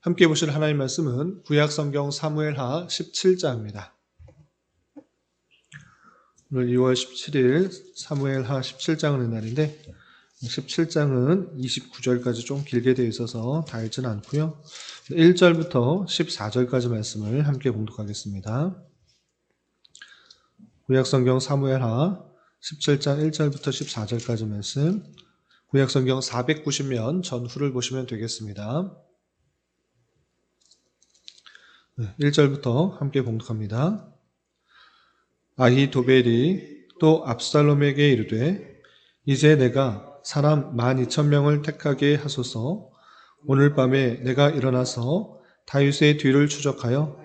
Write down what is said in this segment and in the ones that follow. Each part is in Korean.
함께 보실 하나님 말씀은 구약성경 사무엘하 17장입니다. 오늘 2월 17일 사무엘하 17장을 하는 날인데 17장은 29절까지 좀 길게 되어 있어서 다 읽지는 않고요. 1절부터 14절까지 말씀을 함께 봉독하겠습니다. 구약성경 사무엘하 17장 1절부터 14절까지 말씀, 구약성경 490면 전후를 보시면 되겠습니다. 1절부터 함께 봉독합니다. 아히도벨이 또 압살롬에게 이르되 이제 내가 사람 12,000명을 택하게 하소서. 오늘 밤에 내가 일어나서 다윗의 뒤를 추적하여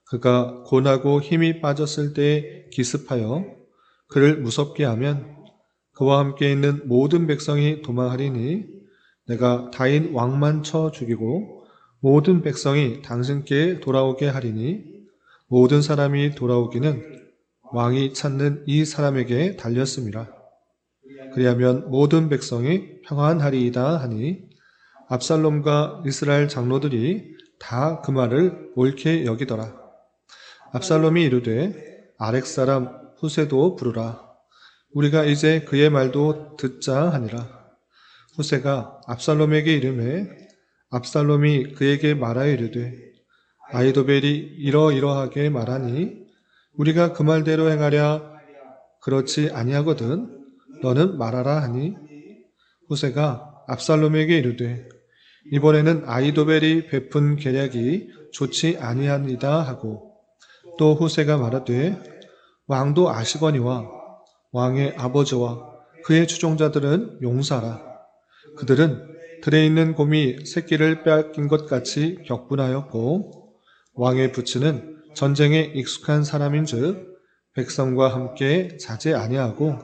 그가 곤하고 힘이 빠졌을 때 기습하여 그를 무섭게 하면 그와 함께 있는 모든 백성이 도망하리니 내가 다윗 왕만 쳐 죽이고 모든 백성이 당신께 돌아오게 하리니 모든 사람이 돌아오기는 왕이 찾는 이 사람에게 달렸음이라. 그리하면 모든 백성이 평안하리이다 하니 압살롬과 이스라엘 장로들이 다 그 말을 옳게 여기더라. 압살롬이 이르되 아렉 사람 후세도 부르라. 우리가 이제 그의 말도 듣자 하니라. 후세가 압살롬에게 이르매 압살롬이 그에게 말하여 이르되 아히도벨이 이러이러하게 말하니 우리가 그 말대로 행하랴. 그렇지 아니하거든 너는 말하라 하니 후세가 압살롬에게 이르되 이번에는 아히도벨이 베푼 계략이 좋지 아니하니이다 하고 또 후세가 말하되 왕도 아시거니와 왕의 아버지와 그의 추종자들은 용사라. 그들은 들에 있는 곰이 새끼를 빼앗긴 것 같이 격분하였고 왕의 부친은 전쟁에 익숙한 사람인즉 백성과 함께 자제 아니하고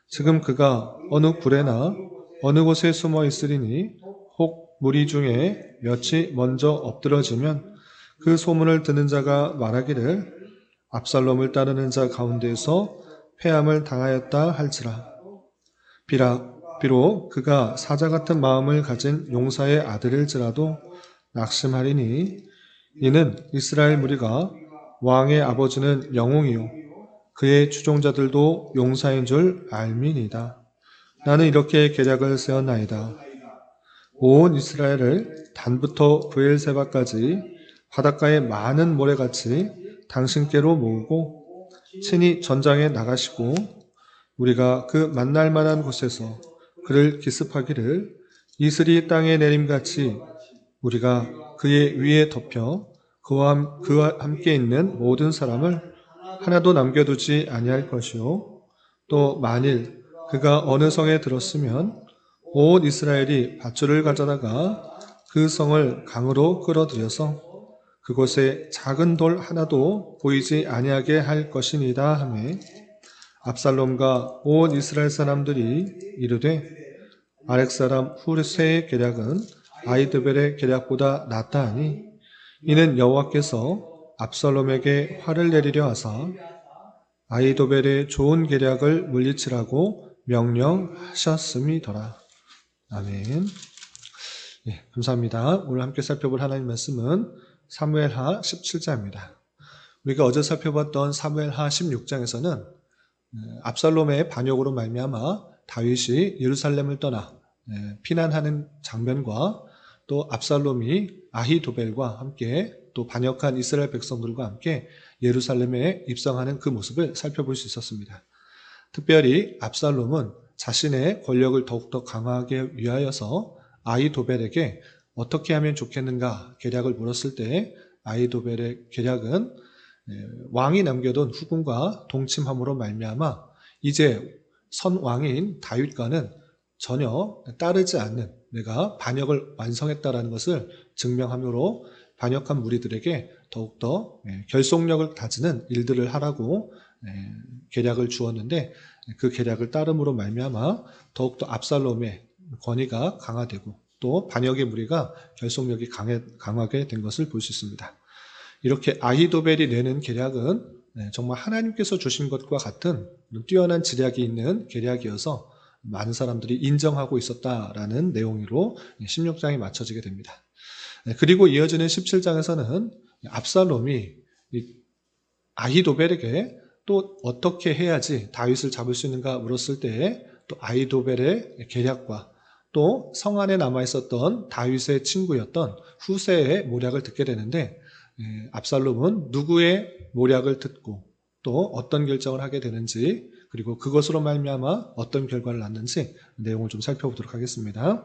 지금 그가 어느 굴에나 어느 곳에 숨어 있으리니 혹 무리 중에 몇이 먼저 엎드러지면 그 소문을 듣는 자가 말하기를 압살롬을 따르는 자 가운데에서 패함을 당하였다 할지라. 비록 그가 사자 같은 마음을 가진 용사의 아들일지라도 낙심하리니 이는 이스라엘 무리가 왕의 아버지는 영웅이요 그의 추종자들도 용사인 줄 알미니이다. 나는 이렇게 계략을 세웠나이다. 온 이스라엘을 단부터 브엘세바까지 바닷가의 많은 모래같이 당신께로 모으고 친히 전장에 나가시고 우리가 그 만날 만한 곳에서 그를 기습하기를 이슬이 땅에 내림같이 우리가 그의 위에 덮여 그와 함께 있는 모든 사람을 하나도 남겨두지 아니할 것이요 또 만일 그가 어느 성에 들었으면 온 이스라엘이 밧줄을 가져다가 그 성을 강으로 끌어들여서 그곳에 작은 돌 하나도 보이지 아니하게 할 것이니이다 하매 압살롬과 온 이스라엘 사람들이 이르되 아렉 사람 후세의 계략은 아히도벨의 계략보다 낫다 하니 이는 여호와께서 압살롬에게 화를 내리려 하사 아히도벨의 좋은 계략을 물리치라고 명령하셨음이더라. 아멘. 감사합니다. 오늘 함께 살펴볼 하나님 말씀은 사무엘하 17장입니다. 우리가 어제 살펴봤던 사무엘하 16장에서는 압살롬의 반역으로 말미암아 다윗이 예루살렘을 떠나 피난하는 장면과 또 압살롬이 아히도벨과 함께 또 반역한 이스라엘 백성들과 함께 예루살렘에 입성하는 그 모습을 살펴볼 수 있었습니다. 특별히 압살롬은 자신의 권력을 더욱더 강화하기 위하여서 아히도벨에게 어떻게 하면 좋겠는가 계략을 물었을 때 아히도벨의 계략은 왕이 남겨둔 후궁과 동침함으로 말미암아 이제 선 왕인 다윗과는 전혀 따르지 않는 내가 반역을 완성했다라는 것을 증명함으로 반역한 무리들에게 더욱더 결속력을 가지는 일들을 하라고 계략을 주었는데 그 계략을 따름으로 말미암아 더욱더 압살롬의 권위가 강화되고 또 반역의 무리가 결속력이 강하게 된 것을 볼 수 있습니다. 이렇게 아히도벨이 내는 계략은 정말 하나님께서 주신 것과 같은 뛰어난 지략이 있는 계략이어서 많은 사람들이 인정하고 있었다라는 내용으로 16장이 맞춰지게 됩니다. 그리고 이어지는 17장에서는 압살롬이 아히도벨에게 또 어떻게 해야지 다윗을 잡을 수 있는가 물었을 때 또 아히도벨의 계략과 또 성 안에 남아있었던 다윗의 친구였던 후세의 모략을 듣게 되는데, 압살롬은 누구의 모략을 듣고 또 어떤 결정을 하게 되는지, 그리고 그것으로 말미암아 어떤 결과를 낳는지 내용을 좀 살펴보도록 하겠습니다.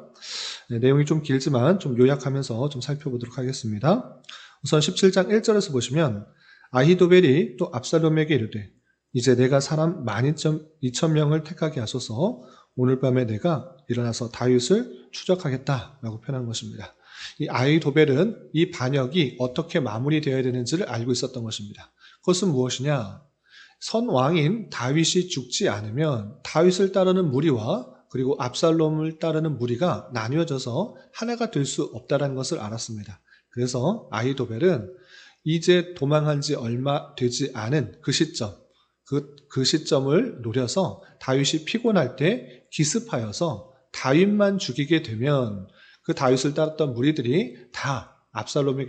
내용이 좀 길지만 좀 요약하면서 좀 살펴보도록 하겠습니다. 우선 17장 1절에서 보시면 아히도벨이 또 압살롬에게 이르되 이제 내가 사람 12,000명을 택하게 하소서. 오늘 밤에 내가 일어나서 다윗을 추적하겠다라고 표현한 것입니다. 이 아히도벨은 이 반역이 어떻게 마무리되어야 되는지를 알고 있었던 것입니다. 그것은 무엇이냐? 선왕인 다윗이 죽지 않으면 다윗을 따르는 무리와 그리고 압살롬을 따르는 무리가 나뉘어져서 하나가 될 수 없다는 것을 알았습니다. 그래서 아히도벨은 이제 도망한 지 얼마 되지 않은 그 시점, 그 시점을 노려서 다윗이 피곤할 때 기습하여서 다윗만 죽이게 되면 그 다윗을 따랐던 무리들이 다 압살롬을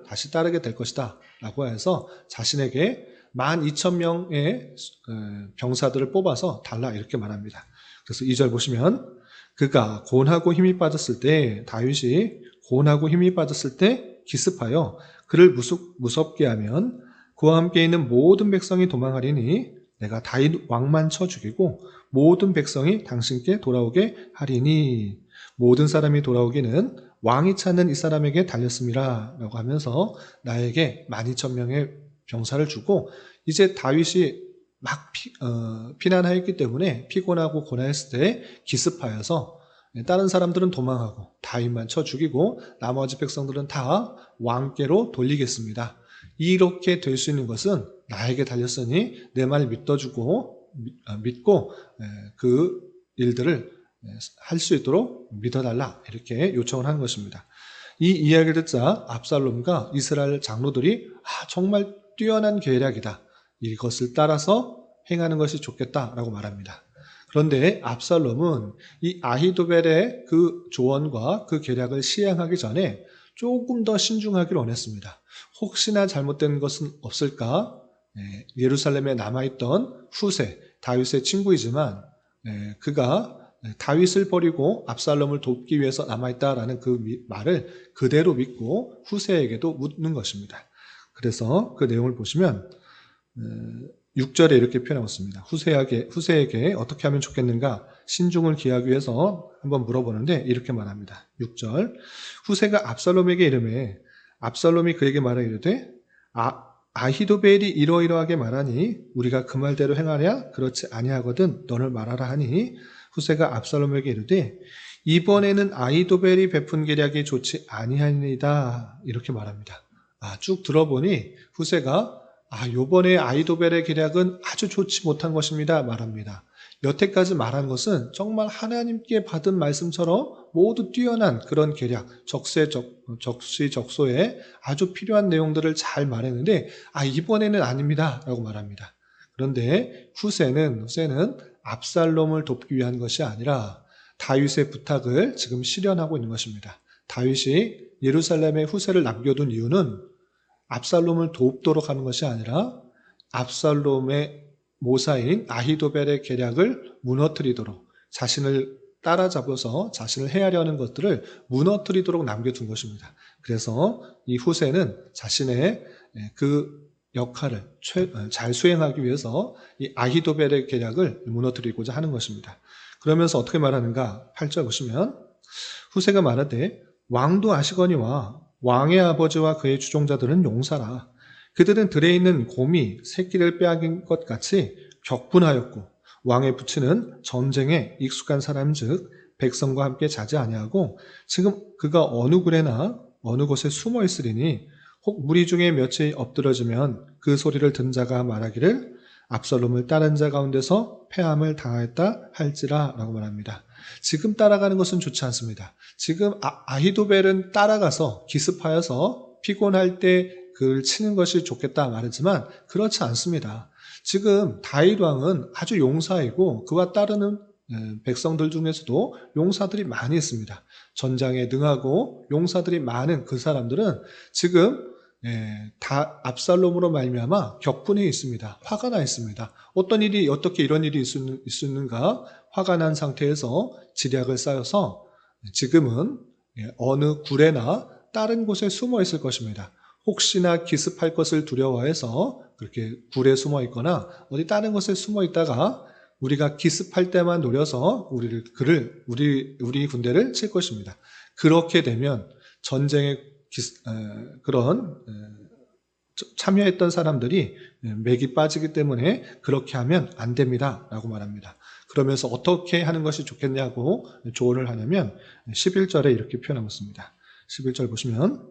다시 따르게 될 것이다 라고 해서 자신에게 12,000명의 병사들을 뽑아서 달라 이렇게 말합니다. 그래서 2절 보시면 그가 곤하고 힘이 빠졌을 때, 다윗이 곤하고 힘이 빠졌을 때 기습하여 그를 무섭게 하면 그와 함께 있는 모든 백성이 도망하리니 내가 다윗 왕만 쳐 죽이고 모든 백성이 당신께 돌아오게 하리니 모든 사람이 돌아오기는 왕이 찾는 이 사람에게 달렸음이라 라고 하면서 나에게 12,000명의 병사를 주고, 이제 다윗이 막 피난하였기 때문에 피곤하고 고난했을 때 기습하여서 다른 사람들은 도망하고 다윗만 쳐 죽이고 나머지 백성들은 다 왕께로 돌리겠습니다. 이렇게 될 수 있는 것은 나에게 달렸으니 내 말 믿고 그 일들을 할 수 있도록 믿어달라 이렇게 요청을 한 것입니다. 이 이야기를 듣자 압살롬과 이스라엘 장로들이 정말 뛰어난 계략이다, 이것을 따라서 행하는 것이 좋겠다라고 말합니다. 그런데 압살롬은 이 아히도벨의 그 조언과 그 계략을 시행하기 전에 조금 더 신중하기를 원했습니다. 혹시나 잘못된 것은 없을까? 예루살렘에 남아있던 후세, 다윗의 친구이지만 그가 다윗을 버리고 압살롬을 돕기 위해서 남아있다라는 그 말을 그대로 믿고 후세에게도 묻는 것입니다. 그래서 그 내용을 보시면 6절에 이렇게 표현하고 있습니다. 후세에게 어떻게 하면 좋겠는가? 신중을 기하기 위해서 한번 물어보는데 이렇게 말합니다. 6절 후세가 압살롬에게 이르매 압살롬이 그에게 말하기를 아히도벨이 이러이러하게 말하니 우리가 그 말대로 행하랴? 그렇지 아니하거든 너를 말하라 하니 후세가 압살롬에게 이르되 이번에는 아히도벨이 베푼 계략이 좋지 아니하니이다 이렇게 말합니다. 쭉 들어보니 후세가 요번에 아히도벨의 계략은 아주 좋지 못한 것입니다 말합니다. 여태까지 말한 것은 정말 하나님께 받은 말씀처럼 모두 뛰어난 그런 계략, 적시적소에 아주 필요한 내용들을 잘 말했는데 이번에는 아닙니다 라고 말합니다. 그런데 후세는 압살롬을 돕기 위한 것이 아니라 다윗의 부탁을 지금 실현하고 있는 것입니다. 다윗이 예루살렘에 후세를 남겨둔 이유는 압살롬을 돕도록 하는 것이 아니라 압살롬의 모사인 아히도벨의 계략을 무너뜨리도록, 자신을 따라잡아서 자신을 해하려는 것들을 무너뜨리도록 남겨둔 것입니다. 그래서 이 후세는 자신의 그 역할을 잘 수행하기 위해서 이 아히도벨의 계략을 무너뜨리고자 하는 것입니다. 그러면서 어떻게 말하는가? 8절 보시면 후세가 말하되 왕도 아시거니와 왕의 아버지와 그의 주종자들은 용사라. 그들은 들에 있는 곰이 새끼를 빼앗긴 것 같이 격분하였고 왕의 부친은 전쟁에 익숙한 사람즉 백성과 함께 자지 아니하고 지금 그가 어느 굴에나 어느 곳에 숨어 있으리니 혹 무리 중에 몇이 엎드러지면 그 소리를 든 자가 말하기를 압살롬을 따른 자 가운데서 패함을 당하였다 할지라 라고 말합니다. 지금 따라가는 것은 좋지 않습니다. 지금 아히도벨은 따라가서 기습하여서 피곤할 때 그를 치는 것이 좋겠다 말했지만 그렇지 않습니다. 지금 다윗 왕은 아주 용사이고 그와 따르는 백성들 중에서도 용사들이 많이 있습니다. 전장에 능하고 용사들이 많은 그 사람들은 지금 다 압살롬으로 말미암아 격분해 있습니다. 화가 나 있습니다. 어떻게 이런 일이 있었는가 화가 난 상태에서 지략을 쌓여서 지금은 어느 굴에나 다른 곳에 숨어 있을 것입니다. 혹시나 기습할 것을 두려워해서 그렇게 굴에 숨어 있거나 어디 다른 곳에 숨어 있다가 우리가 기습할 때만 노려서 우리 군대를 칠 것입니다. 그렇게 되면 전쟁에 참여했던 사람들이 맥이 빠지기 때문에 그렇게 하면 안 됩니다. 라고 말합니다. 그러면서 어떻게 하는 것이 좋겠냐고 조언을 하냐면 11절에 이렇게 표현하고 있습니다. 11절 보시면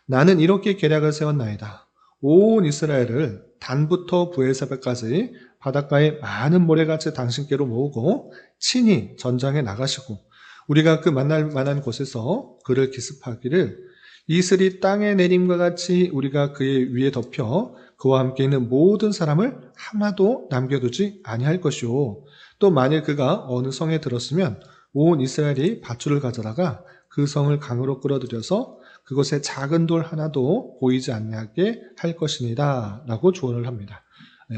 나는 이렇게 계략을 세웠나이다. 온 이스라엘을 단부터 브에세바까지 바닷가에 많은 모래같이 당신께로 모으고 친히 전장에 나가시고 우리가 그 만날 만한 곳에서 그를 기습하기를 이슬이 땅에 내림과 같이 우리가 그의 위에 덮여 그와 함께 있는 모든 사람을 하나도 남겨두지 아니할 것이요. 또 만일 그가 어느 성에 들었으면 온 이스라엘이 밧줄을 가져다가 그 성을 강으로 끌어들여서 그곳에 작은 돌 하나도 보이지 않게 할 것이니라 라고 조언을 합니다.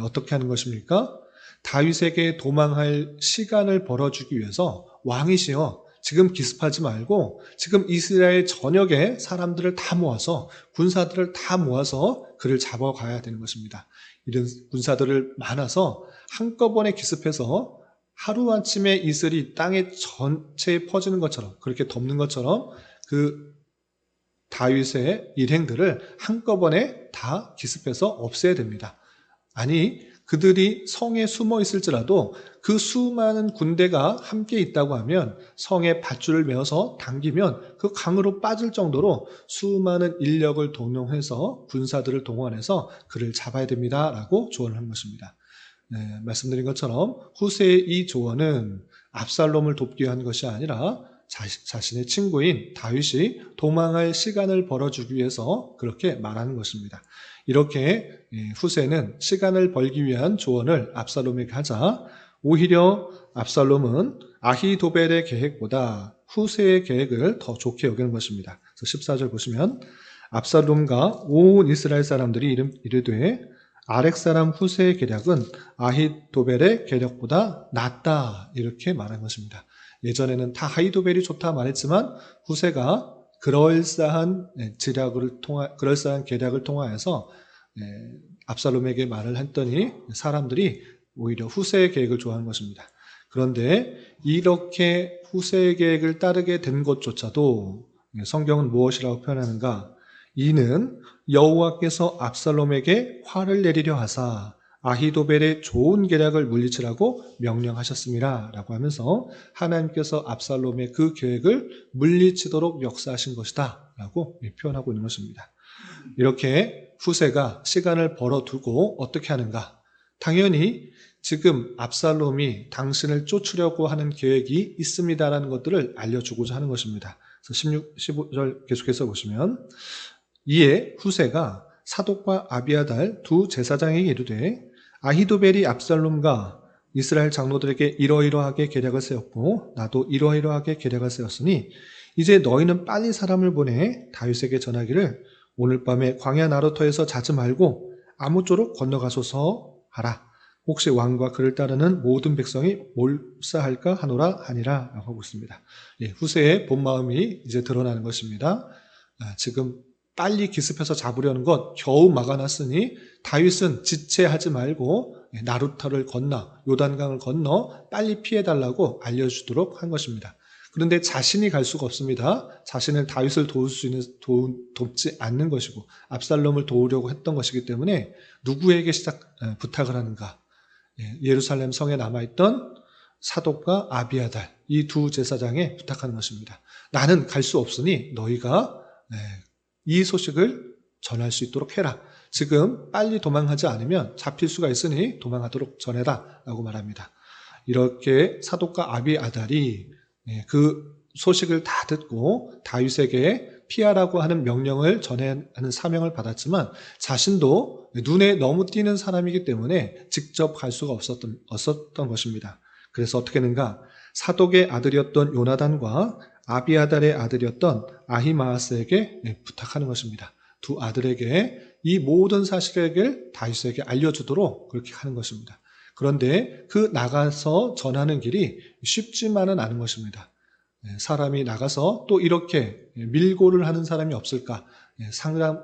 어떻게 하는 것입니까? 다윗에게 도망할 시간을 벌어주기 위해서 왕이시여 지금 기습하지 말고 지금 이스라엘 전역에 사람들을 다 모아서 군사들을 다 모아서 그를 잡아가야 되는 것입니다. 이런 군사들을 많아서 한꺼번에 기습해서 하루아침에 이슬이 땅에 전체에 퍼지는 것처럼 그렇게 덮는 것처럼 그 다윗의 일행들을 한꺼번에 다 기습해서 없애야 됩니다. 아니 그들이 성에 숨어 있을지라도 그 수많은 군대가 함께 있다고 하면 성에 밧줄을 메어서 당기면 그 강으로 빠질 정도로 수많은 인력을 동용해서 군사들을 동원해서 그를 잡아야 됩니다. 라고 조언을 한 것입니다. 말씀드린 것처럼 후세의 이 조언은 압살롬을 돕기 위한 것이 아니라 자신의 친구인 다윗이 도망할 시간을 벌어주기 위해서 그렇게 말하는 것입니다. 이렇게 후세는 시간을 벌기 위한 조언을 압살롬에게 하자 오히려 압살롬은 아히도벨의 계획보다 후세의 계획을 더 좋게 여기는 것입니다. 그래서 14절 보시면 압살롬과 온 이스라엘 사람들이 이르되 아렉 사람 후세의 계략은 아히도벨의 계략보다 낫다 이렇게 말한 것입니다. 예전에는 다 아히도벨이 좋다 말했지만 후세가 그럴싸한 계략을 통하여서 압살롬에게 말을 했더니 사람들이 오히려 후세의 계획을 좋아하는 것입니다. 그런데 이렇게 후세의 계획을 따르게 된 것조차도 성경은 무엇이라고 표현하는가? 이는 여호와께서 압살롬에게 화를 내리려 하사 아히도벨의 좋은 계략을 물리치라고 명령하셨습니다. 라고 하면서 하나님께서 압살롬의 그 계획을 물리치도록 역사하신 것이다. 라고 표현하고 있는 것입니다. 이렇게 후세가 시간을 벌어두고 어떻게 하는가? 당연히 지금 압살롬이 당신을 쫓으려고 하는 계획이 있습니다라는 것들을 알려주고자 하는 것입니다. 그래서 15절 계속해서 보시면 이에 후세가 사독과 아비아달 두 제사장에게 이르되 아히도벨이 압살롬과 이스라엘 장로들에게 이러이러하게 계략을 세웠고 나도 이러이러하게 계략을 세웠으니 이제 너희는 빨리 사람을 보내 다윗에게 전하기를 오늘 밤에 광야 나루터에서 자지 말고 아무쪼록 건너가소서 하라. 혹시 왕과 그를 따르는 모든 백성이 몰사할까 하노라 하니라 라고 하고 있습니다. 후세의 본 마음이 이제 드러나는 것입니다. 지금 빨리 기습해서 잡으려는 것 겨우 막아놨으니 다윗은 지체하지 말고 나루터를 건너 요단강을 건너 빨리 피해달라고 알려주도록 한 것입니다. 그런데 자신이 갈 수가 없습니다. 자신을 다윗을 돕지 않는 것이고 압살롬을 도우려고 했던 것이기 때문에 누구에게 부탁을 하는가? 예루살렘 성에 남아있던 사독과 아비아달 이 두 제사장에 부탁하는 것입니다. 나는 갈 수 없으니 너희가 이 소식을 전할 수 있도록 해라. 지금 빨리 도망하지 않으면 잡힐 수가 있으니 도망하도록 전해라 라고 말합니다. 이렇게 사독과 아비아달이 그 소식을 다 듣고 다윗에게 피하라고 하는 명령을 전하는 사명을 받았지만 자신도 눈에 너무 띄는 사람이기 때문에 직접 갈 수가 없었던 것입니다. 그래서 어떻게 했는가? 사독의 아들이었던 요나단과 아비아달의 아들이었던 아히마아스에게 부탁하는 것입니다. 두 아들에게 이 모든 사실을 다윗에게 알려주도록 그렇게 하는 것입니다. 그런데 그 나가서 전하는 길이 쉽지만은 않은 것입니다. 사람이 나가서 또 이렇게 밀고를 하는 사람이 없을까?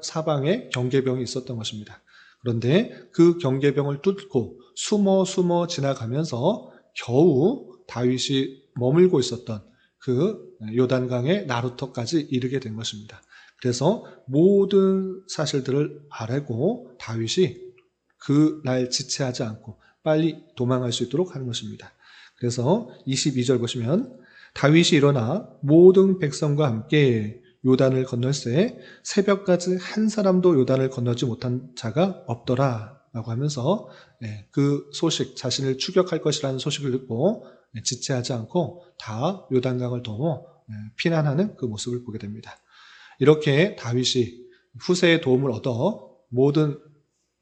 사방에 경계병이 있었던 것입니다. 그런데 그 경계병을 뚫고 숨어 지나가면서 겨우 다윗이 머물고 있었던 그 요단강의 나루터까지 이르게 된 것입니다. 그래서 모든 사실들을 알고 다윗이 그날 지체하지 않고 빨리 도망할 수 있도록 하는 것입니다. 그래서 22절 보시면 다윗이 일어나 모든 백성과 함께 요단을 건널새 새벽까지 한 사람도 요단을 건너지 못한 자가 없더라 라고 하면서 그 소식, 자신을 추격할 것이라는 소식을 듣고 지체하지 않고 다 요단강을 넘어 피난하는 그 모습을 보게 됩니다. 이렇게 다윗이 후세의 도움을 얻어 모든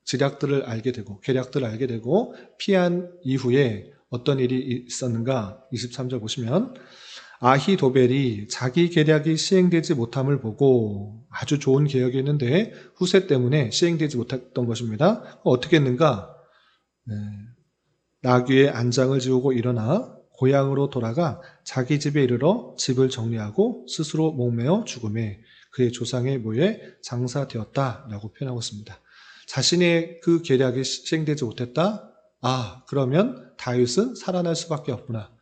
지략들을 알게 되고 계략들을 알게 되고 피한 이후에 어떤 일이 있었는가 23절 보시면 아히도벨이 자기 계략이 시행되지 못함을 보고 아주 좋은 계획이었는데 후세 때문에 시행되지 못했던 것입니다. 어떻게 했는가? 나귀의 안장을 지우고 일어나 고향으로 돌아가 자기 집에 이르러 집을 정리하고 스스로 목매어 죽음에 그의 조상의 묘에 장사되었다라고 표현하고 있습니다. 자신의 그 계략이 시행되지 못했다? 그러면 다윗은 살아날 수밖에 없구나.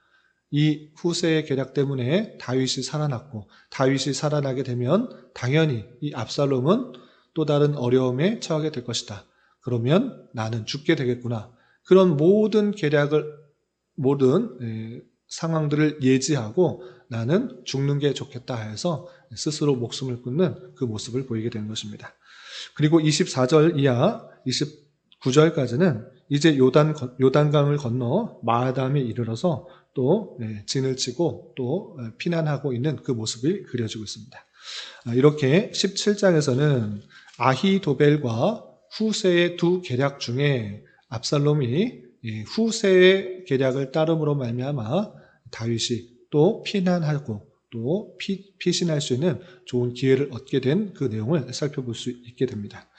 이 후세의 계략 때문에 다윗이 살아났고 다윗이 살아나게 되면 당연히 이 압살롬은 또 다른 어려움에 처하게 될 것이다. 그러면 나는 죽게 되겠구나. 그런 모든 계략을 모든 상황들을 예지하고 나는 죽는 게 좋겠다 해서 스스로 목숨을 끊는 그 모습을 보이게 되는 것입니다. 그리고 24절 이하 29절까지는 이제 요단강을 건너 마하담에 이르러서 또 진을 치고 또 피난하고 있는 그 모습이 그려지고 있습니다. 이렇게 17장에서는 아히도벨과 후세의 두 계략 중에 압살롬이 후세의 계략을 따름으로 말미암아 다윗이 또 피난하고 또 피신할 수 있는 좋은 기회를 얻게 된 그 내용을 살펴볼 수 있게 됩니다.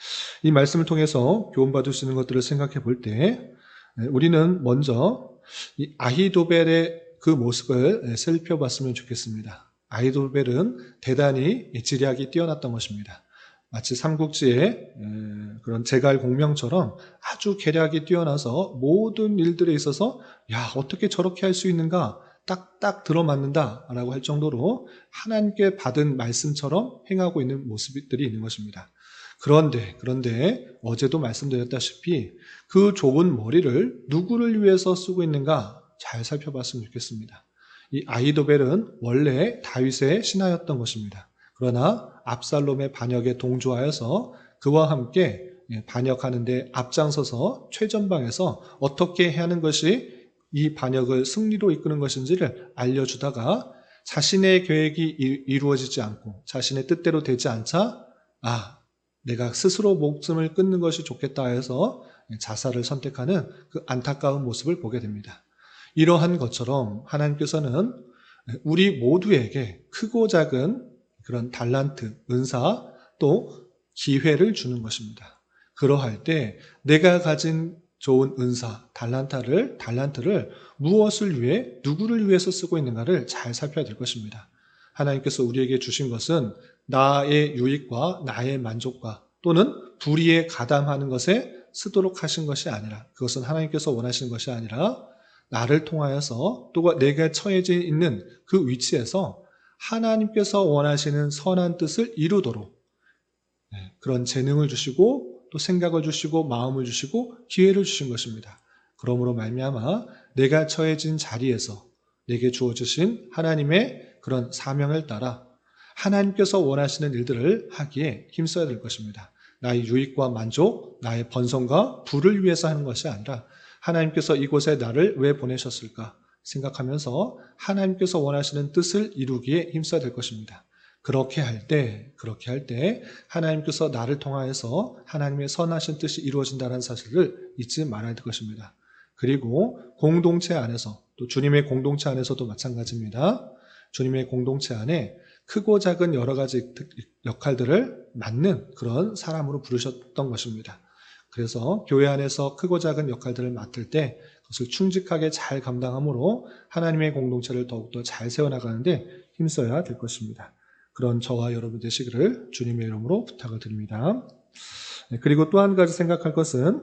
이 말씀을 통해서 교훈받을 수 있는 것들을 생각해 볼 때 우리는 먼저 이 아히도벨의 그 모습을 살펴봤으면 좋겠습니다. 아히도벨은 대단히 지략이 뛰어났던 것입니다. 마치 삼국지의 그런 제갈 공명처럼 아주 계략이 뛰어나서 모든 일들에 있어서 어떻게 저렇게 할 수 있는가 딱딱 들어맞는다라고 할 정도로 하나님께 받은 말씀처럼 행하고 있는 모습들이 있는 것입니다. 그런데 어제도 말씀드렸다시피 그 좁은 머리를 누구를 위해서 쓰고 있는가 잘 살펴봤으면 좋겠습니다. 이 아히도벨은 원래 다윗의 신하였던 것입니다. 그러나 압살롬의 반역에 동조하여서 그와 함께 반역하는 데 앞장서서 최전방에서 어떻게 해야 하는 것이 이 반역을 승리로 이끄는 것인지를 알려주다가 자신의 계획이 이루어지지 않고 자신의 뜻대로 되지 않자 내가 스스로 목숨을 끊는 것이 좋겠다 해서 자살을 선택하는 그 안타까운 모습을 보게 됩니다. 이러한 것처럼 하나님께서는 우리 모두에게 크고 작은 그런 달란트, 은사, 또 기회를 주는 것입니다. 그러할 때 내가 가진 좋은 은사, 달란트를 무엇을 위해, 누구를 위해서 쓰고 있는가를 잘 살펴야 될 것입니다. 하나님께서 우리에게 주신 것은 나의 유익과 나의 만족과 또는 불의에 가담하는 것에 쓰도록 하신 것이 아니라 그것은 하나님께서 원하시는 것이 아니라 나를 통하여서 또 내가 처해져 있는 그 위치에서 하나님께서 원하시는 선한 뜻을 이루도록 그런 재능을 주시고 또 생각을 주시고 마음을 주시고 기회를 주신 것입니다. 그러므로 말미암아 내가 처해진 자리에서 내게 주어주신 하나님의 그런 사명을 따라 하나님께서 원하시는 일들을 하기에 힘써야 될 것입니다. 나의 유익과 만족, 나의 번성과 부를 위해서 하는 것이 아니라 하나님께서 이곳에 나를 왜 보내셨을까 생각하면서 하나님께서 원하시는 뜻을 이루기에 힘써야 될 것입니다. 그렇게 할 때 하나님께서 나를 통하여서 하나님의 선하신 뜻이 이루어진다는 사실을 잊지 말아야 될 것입니다. 그리고 공동체 안에서, 또 주님의 공동체 안에서도 마찬가지입니다. 주님의 공동체 안에 크고 작은 여러 가지 역할들을 맡는 그런 사람으로 부르셨던 것입니다. 그래서 교회 안에서 크고 작은 역할들을 맡을 때 그것을 충직하게 잘 감당함으로 하나님의 공동체를 더욱더 잘 세워나가는데 힘써야 될 것입니다. 그런 저와 여러분 되시기를 주님의 이름으로 부탁을 드립니다. 그리고 또 한 가지 생각할 것은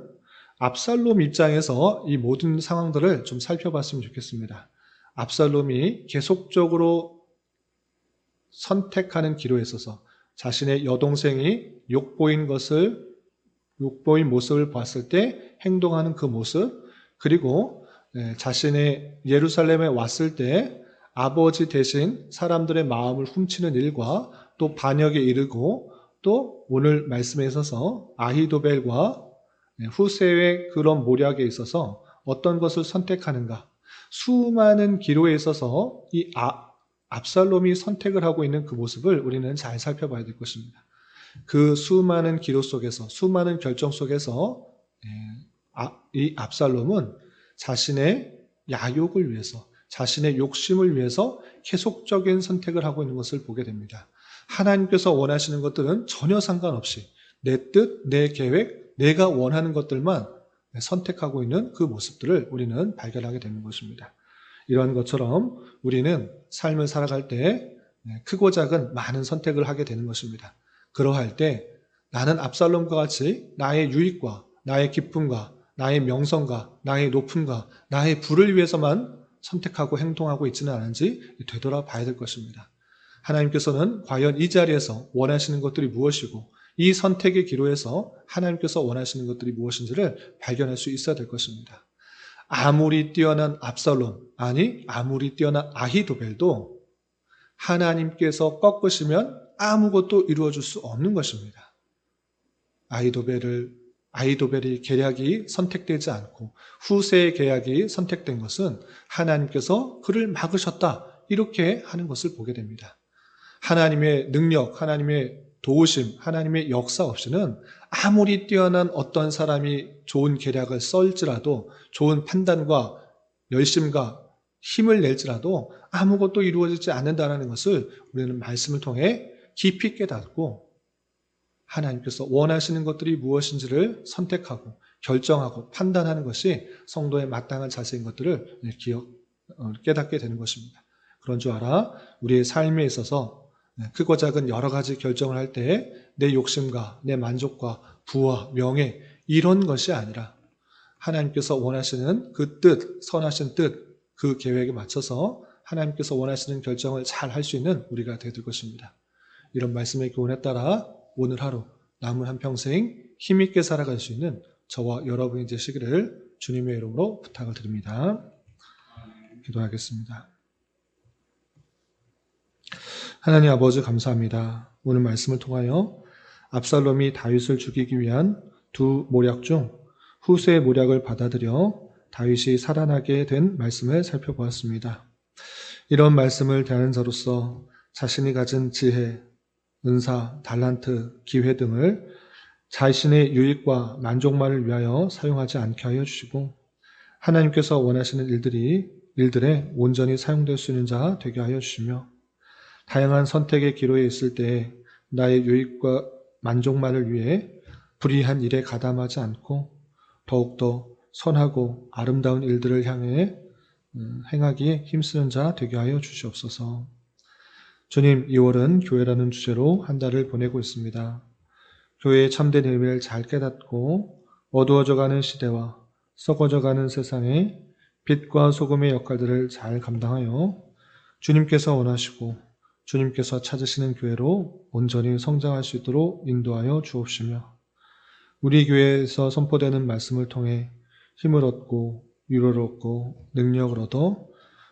압살롬 입장에서 이 모든 상황들을 좀 살펴봤으면 좋겠습니다. 압살롬이 계속적으로 선택하는 기로에 있어서 자신의 여동생이 욕보인 모습을 봤을 때 행동하는 그 모습, 그리고 자신의 예루살렘에 왔을 때 아버지 대신 사람들의 마음을 훔치는 일과 또 반역에 이르고 또 오늘 말씀에 있어서 아히도벨과 후세의 그런 모략에 있어서 어떤 것을 선택하는가, 수많은 기로에 있어서 이 압살롬이 선택을 하고 있는 그 모습을 우리는 잘 살펴봐야 될 것입니다. 그 수많은 기로 속에서, 수많은 결정 속에서 이 압살롬은 자신의 야욕을 위해서, 자신의 욕심을 위해서 계속적인 선택을 하고 있는 것을 보게 됩니다. 하나님께서 원하시는 것들은 전혀 상관없이 내 뜻, 내 계획, 내가 원하는 것들만 선택하고 있는 그 모습들을 우리는 발견하게 되는 것입니다. 이런 것처럼 우리는 삶을 살아갈 때 크고 작은 많은 선택을 하게 되는 것입니다. 그러할 때 나는 압살롬과 같이 나의 유익과 나의 기쁨과 나의 명성과 나의 높음과 나의 부를 위해서만 선택하고 행동하고 있지는 않은지 되돌아봐야 될 것입니다. 하나님께서는 과연 이 자리에서 원하시는 것들이 무엇이고 이 선택의 기로에서 하나님께서 원하시는 것들이 무엇인지를 발견할 수 있어야 될 것입니다. 아무리 뛰어난 압살롬, 아니 아무리 뛰어난 아히도벨도 하나님께서 꺾으시면 아무것도 이루어질 수 없는 것입니다. 아히도벨의 계략이 선택되지 않고 후세의 계략이 선택된 것은 하나님께서 그를 막으셨다, 이렇게 하는 것을 보게 됩니다. 하나님의 능력, 하나님의 도우심, 하나님의 역사 없이는 아무리 뛰어난 어떤 사람이 좋은 계략을 썰지라도, 좋은 판단과 열심과 힘을 낼지라도 아무것도 이루어지지 않는다는 것을 우리는 말씀을 통해 깊이 깨닫고 하나님께서 원하시는 것들이 무엇인지를 선택하고 결정하고 판단하는 것이 성도의 마땅한 자세인 것들을 깨닫게 되는 것입니다. 그런 줄 알아 우리의 삶에 있어서 크고 작은 여러 가지 결정을 할 때 내 욕심과 내 만족과 부와 명예, 이런 것이 아니라 하나님께서 원하시는 그 뜻, 선하신 뜻, 그 계획에 맞춰서 하나님께서 원하시는 결정을 잘 할 수 있는 우리가 되야 될 것입니다. 이런 말씀의 교훈에 따라 오늘 하루 남은 한평생 힘있게 살아갈 수 있는 저와 여러분이 되시기를 주님의 이름으로 부탁을 드립니다. 기도하겠습니다. 하나님 아버지 감사합니다. 오늘 말씀을 통하여 압살롬이 다윗을 죽이기 위한 두 모략 중 후세의 모략을 받아들여 다윗이 살아나게 된 말씀을 살펴보았습니다. 이런 말씀을 대하는 자로서 자신이 가진 지혜, 은사, 달란트, 기회 등을 자신의 유익과 만족만을 위하여 사용하지 않게 하여 주시고 하나님께서 원하시는 일들에 온전히 사용될 수 있는 자 되게 하여 주시며 다양한 선택의 기로에 있을 때 나의 유익과 만족만을 위해 불의한 일에 가담하지 않고 더욱더 선하고 아름다운 일들을 향해 행하기에 힘쓰는 자 되게 하여 주시옵소서. 주님, 2월은 교회라는 주제로 한 달을 보내고 있습니다. 교회의 참된 의미를 잘 깨닫고 어두워져가는 시대와 썩어져가는 세상에 빛과 소금의 역할들을 잘 감당하여 주님께서 원하시고 주님께서 찾으시는 교회로 온전히 성장할 수 있도록 인도하여 주옵시며 우리 교회에서 선포되는 말씀을 통해 힘을 얻고 위로를 얻고 능력을 얻어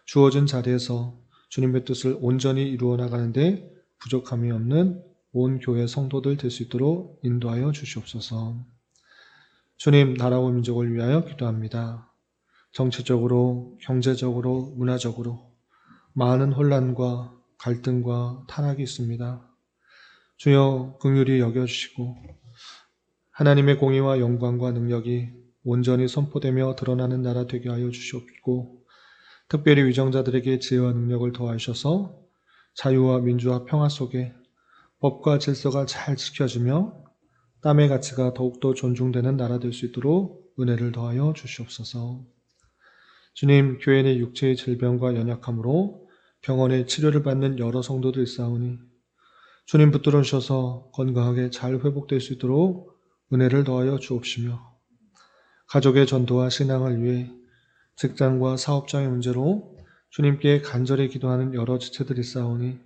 주어진 자리에서 주님의 뜻을 온전히 이루어 나가는데 부족함이 없는 온 교회 성도들 될 수 있도록 인도하여 주시옵소서. 주님, 나라와 민족을 위하여 기도합니다. 정치적으로, 경제적으로, 문화적으로 많은 혼란과 갈등과 탄압이 있습니다. 주여 긍휼히 여겨주시고 하나님의 공의와 영광과 능력이 온전히 선포되며 드러나는 나라 되게 하여 주시옵고, 특별히 위정자들에게 지혜와 능력을 더하셔서 자유와 민주와 평화 속에 법과 질서가 잘 지켜지며 땀의 가치가 더욱더 존중되는 나라 될 수 있도록 은혜를 더하여 주시옵소서. 주님, 교회 내 육체의 질병과 연약함으로 병원에 치료를 받는 여러 성도들 있사오니 주님 붙들어 주셔서 건강하게 잘 회복될 수 있도록 은혜를 더하여 주옵시며, 가족의 전도와 신앙을 위해 직장과 사업장의 문제로 주님께 간절히 기도하는 여러 지체들이 있사오니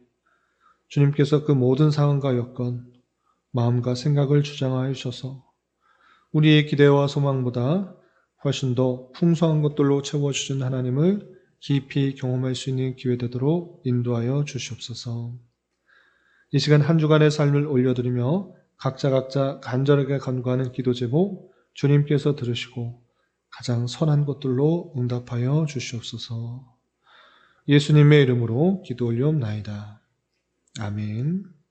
주님께서 그 모든 상황과 여건, 마음과 생각을 주장하여 주셔서 우리의 기대와 소망보다 훨씬 더 풍성한 것들로 채워주신 하나님을 깊이 경험할 수 있는 기회 되도록 인도하여 주시옵소서. 이 시간 한 주간의 삶을 올려드리며 각자 간절하게 간구하는 기도 제목 주님께서 들으시고 가장 선한 것들로 응답하여 주시옵소서. 예수님의 이름으로 기도 올리옵나이다. 아멘.